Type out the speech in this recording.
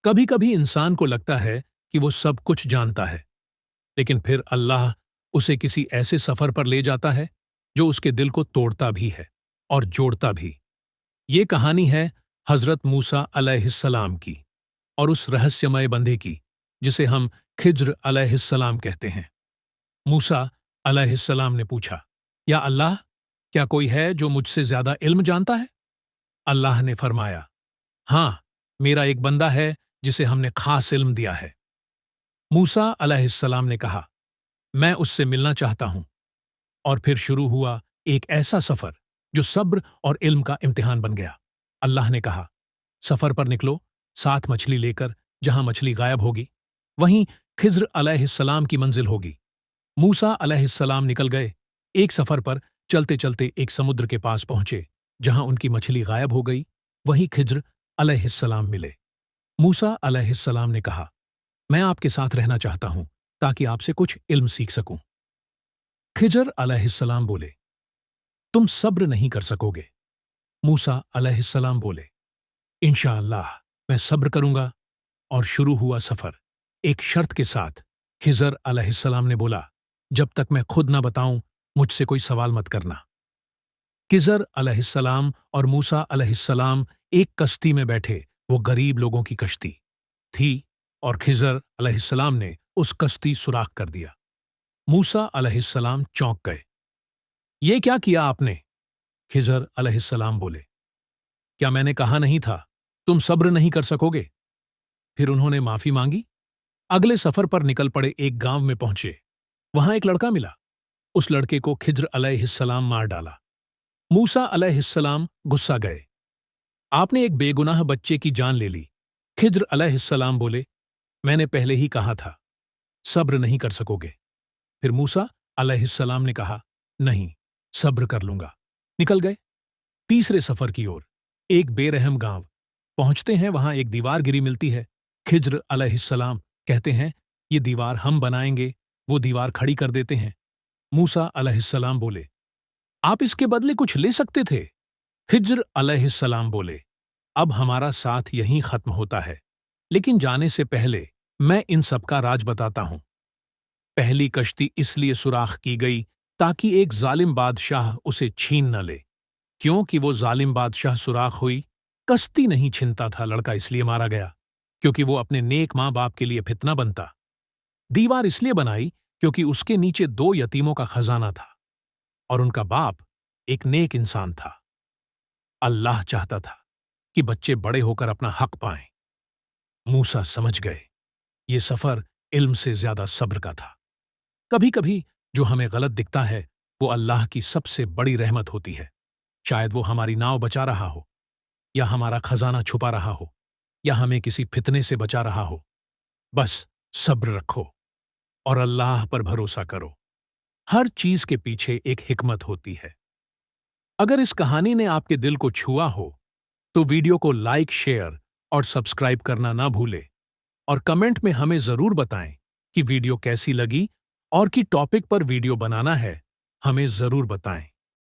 کبھی کبھی انسان کو لگتا ہے کہ وہ سب کچھ جانتا ہے، لیکن پھر اللہ اسے کسی ایسے سفر پر لے جاتا ہے جو اس کے دل کو توڑتا بھی ہے اور جوڑتا بھی۔ یہ کہانی ہے حضرت موسیٰ علیہ السلام کی اور اس رہسیمئے بندے کی جسے ہم خضر علیہ السلام کہتے ہیں۔ موسیٰ علیہ السلام نے پوچھا، یا اللہ، کیا کوئی ہے جو مجھ سے زیادہ علم جانتا ہے؟ اللہ نے فرمایا، ہاں، میرا ایک بندہ ہے جسے ہم نے خاص علم دیا ہے۔ موسیٰ علیہ السلام نے کہا، میں اس سے ملنا چاہتا ہوں۔ اور پھر شروع ہوا ایک ایسا سفر جو صبر اور علم کا امتحان بن گیا۔ اللہ نے کہا، سفر پر نکلو، ساتھ مچھلی لے کر، جہاں مچھلی غائب ہوگی وہیں خضر علیہ السلام کی منزل ہوگی۔ موسیٰ علیہ السلام نکل گئے، ایک سفر پر چلتے چلتے ایک سمندر کے پاس پہنچے، جہاں ان کی مچھلی غائب ہو گئی، وہیں خضر علیہ السلام ملے۔ موسیٰ علیہ السلام نے کہا، میں آپ کے ساتھ رہنا چاہتا ہوں تاکہ آپ سے کچھ علم سیکھ سکوں۔ خضر علیہ السلام بولے، تم صبر نہیں کر سکو گے۔ موسیٰ علیہ السلام بولے، انشاءاللہ میں صبر کروں گا۔ اور شروع ہوا سفر ایک شرط کے ساتھ۔ خضر علیہ السلام نے بولا، جب تک میں خود نہ بتاؤں مجھ سے کوئی سوال مت کرنا۔ خضر علیہ السلام اور موسیٰ علیہ السلام ایک کشتی میں بیٹھے۔ وہ غریب لوگوں کی کشتی تھی اور خضر علیہ السلام نے اس کشتی سوراخ کر دیا۔ موسیٰ علیہ السلام چونک گئے۔ یہ کیا کیا آپ نے؟ خضر علیہ السلام بولے، کیا میں نے کہا نہیں تھا تم صبر نہیں کر سکو گے؟ پھر انہوں نے معافی مانگی۔ اگلے سفر پر نکل پڑے، ایک گاؤں میں پہنچے، وہاں ایک لڑکا ملا۔ اس لڑکے کو خضر علیہ السلام مار ڈالا۔ موسیٰ علیہ السلام غصہ گئے، آپ نے ایک بے گناہ بچے کی جان لے لی۔ خضر علیہ السلام بولے، میں نے پہلے ہی کہا تھا صبر نہیں کر سکو گے۔ پھر موسیٰ علیہ السلام نے کہا، نہیں، صبر کر لوں گا۔ نکل گئے تیسرے سفر کی اور۔ ایک بے رحم گاؤں پہنچتے ہیں، وہاں ایک دیوار گری ملتی ہے۔ خضر علیہ السلام کہتے ہیں، یہ دیوار ہم بنائیں گے۔ وہ دیوار کھڑی کر دیتے ہیں۔ موسیٰ علیہ السلام بولے، آپ اس کے بدلے کچھ لے سکتے تھے۔ خضر علیہ السلام بولے، اب ہمارا ساتھ یہیں ختم ہوتا ہے، لیکن جانے سے پہلے میں ان سب کا راز بتاتا ہوں۔ پہلی کشتی اس لیے سوراخ کی گئی تاکہ ایک ظالم بادشاہ اسے چھین نہ لے۔ کیونکہ وہ ظالم بادشاہ سوراخ ہوئی، کشتی نہیں چھنتا تھا، لڑکا اس لیے مارا گیا کیونکہ وہ اپنے نیک ماں باپ کے لیے فتنہ بنتا۔ دیوار اس لیے بنائی کیونکہ اس کے نیچے 2 یتیموں کا خزانہ تھا اور ان کا باپ ایک نیک انسان تھا۔ اللہ چاہتا تھا کہ بچے بڑے ہو کر اپنا حق پائیں۔ موسیٰ سمجھ گئے، یہ سفر علم سے زیادہ صبر کا تھا۔ کبھی کبھی جو ہمیں غلط دکھتا ہے وہ اللہ کی سب سے بڑی رحمت ہوتی ہے۔ شاید وہ ہماری ناؤ بچا رہا ہو، یا ہمارا خزانہ چھپا رہا ہو، یا ہمیں کسی فتنے سے بچا رہا ہو۔ بس صبر رکھو اور اللہ پر بھروسہ کرو۔ ہر چیز کے پیچھے ایک حکمت ہوتی ہے۔ اگر اس کہانی نے آپ کے دل کو چھوا ہو تو ویڈیو کو لائک، شیئر اور سبسکرائب کرنا نہ بھولے، اور کمنٹ میں ہمیں ضرور بتائیں کہ ویڈیو کیسی لگی اور کی ٹاپک پر ویڈیو بنانا ہے، ہمیں ضرور بتائیں۔